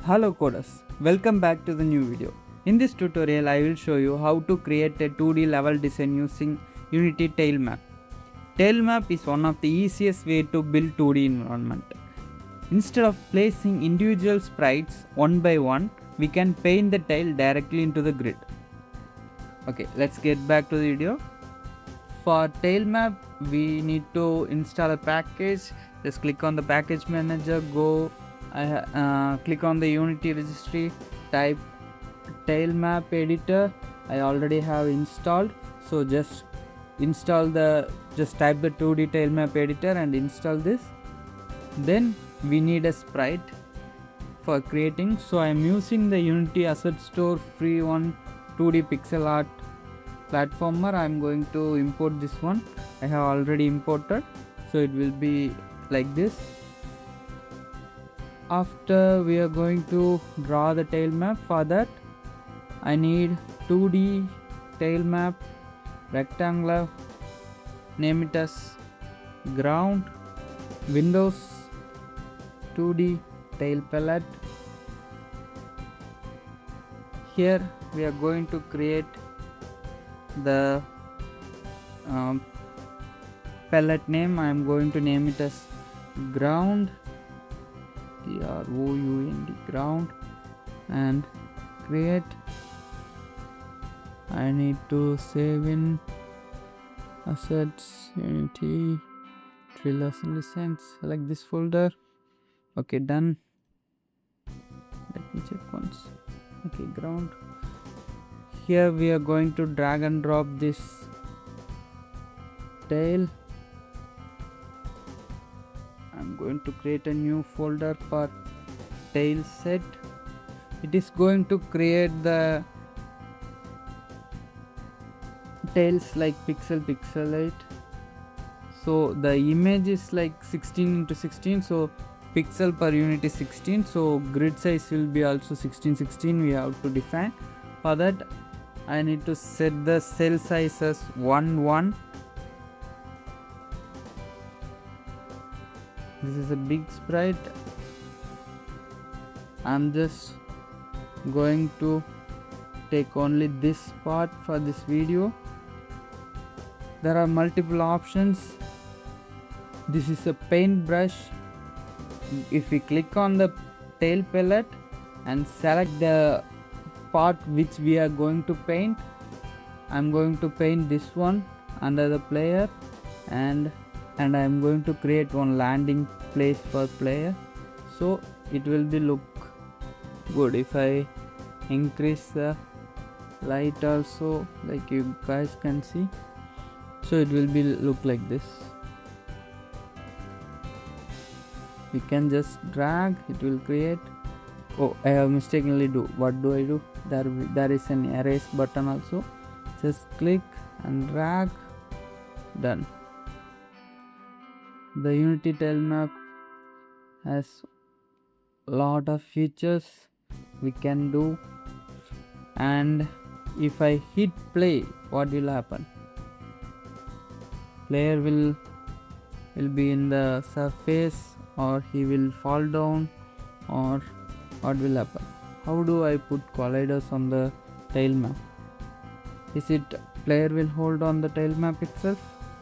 Hello coders, welcome back to the new video. In this tutorial I will show you how to create a 2D level design using Unity Tilemap. Tilemap is one of the easiest way to build 2D environment. Instead of placing individual sprites one by one, we can paint the tile directly into the grid. Okay, let's get back to the video. For Tilemap we need to install a package. Just click on the package manager, go click on the Unity registry, type Tilemap editor. I already have installed, so just type the 2D Tilemap editor and install this. Then we need a sprite for creating, so I am using the Unity Asset Store free one 2D pixel art platformer. I am going to import this one. I have already imported, so it will be like this. After we are going to draw the Tilemap. For that I need 2D Tilemap rectangular, name it as ground, Windows 2D tile palette. Here we are going to create the palette name. I am going to name it as ground, ground, ground, and create. I need to save in assets, Unity, trailers and designs. Select this folder. Okay, done. Let me check once. Okay, ground. Here we are going to drag and drop this tail. I'm going to create a new folder for tail set. It is going to create the tails like pixelate. So the image is like 16 into 16, so pixel per unit is 16, so grid size will be also 16 we have to define. For that I need to set the cell size as 1. This is a big sprite. I'm just going to take only this part for this video. There are multiple options. This is a paintbrush. If we click on the tail palette and select the part which we are going to paint, I'm going to paint this one under the player, and I am going to create one landing place for player, so it will be look good. If I increase the light also, like you guys can see, so it will be look like this. We can just drag, it will create. Oh, I have mistakenly do. What do I do? There is an erase button also. Just click and drag. Done. The Unity Tilemap has lot of features we can do, and if I hit play, what will happen? Player will be in the surface, or he will fall down, or what will happen? How do I put colliders on the Tilemap? Is it player will hold on the Tilemap itself?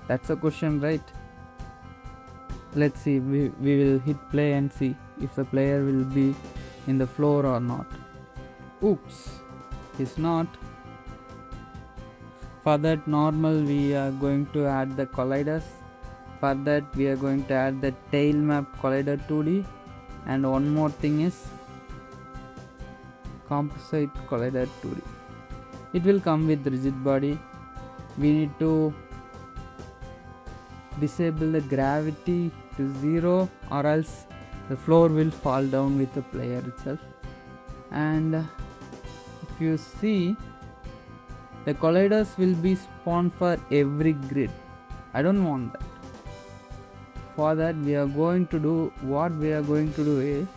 That's a question, right? Let's see. We will hit play and see if the player will be in the floor or not. Oops, he's not. For that normal we are going to add the colliders. For that we are going to add the Tilemap collider 2D, and one more thing is composite collider 2D. It will come with rigid body. We need to disable the gravity to 0, or else the floor will fall down with the player itself. And if you see, the colliders will be spawned for every grid. I don't want that. For that we are going to do, what we are going to do is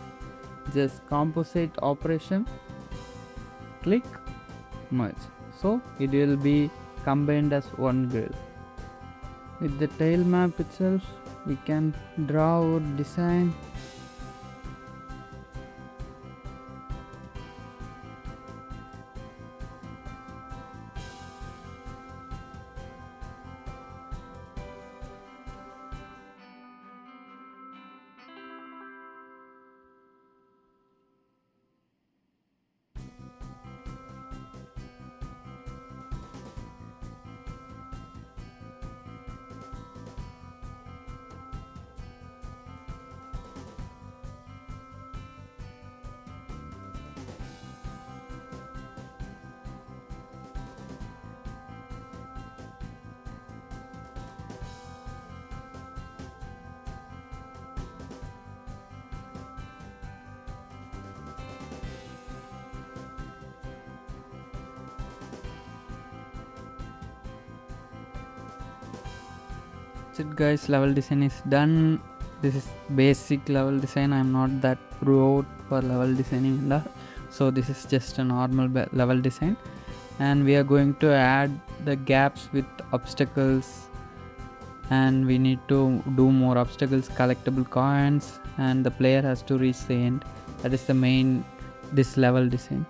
just composite operation, click, merge, so it will be combined as one grid. With the Tilemap itself we can draw or design That's it guys, level design is done. This is basic level design. I'm not that pro for level designing, so this is just a normal level design, and we are going to add the gaps with obstacles, and we need to do more obstacles, collectible coins, and the player has to reach the end. That is the main this level design.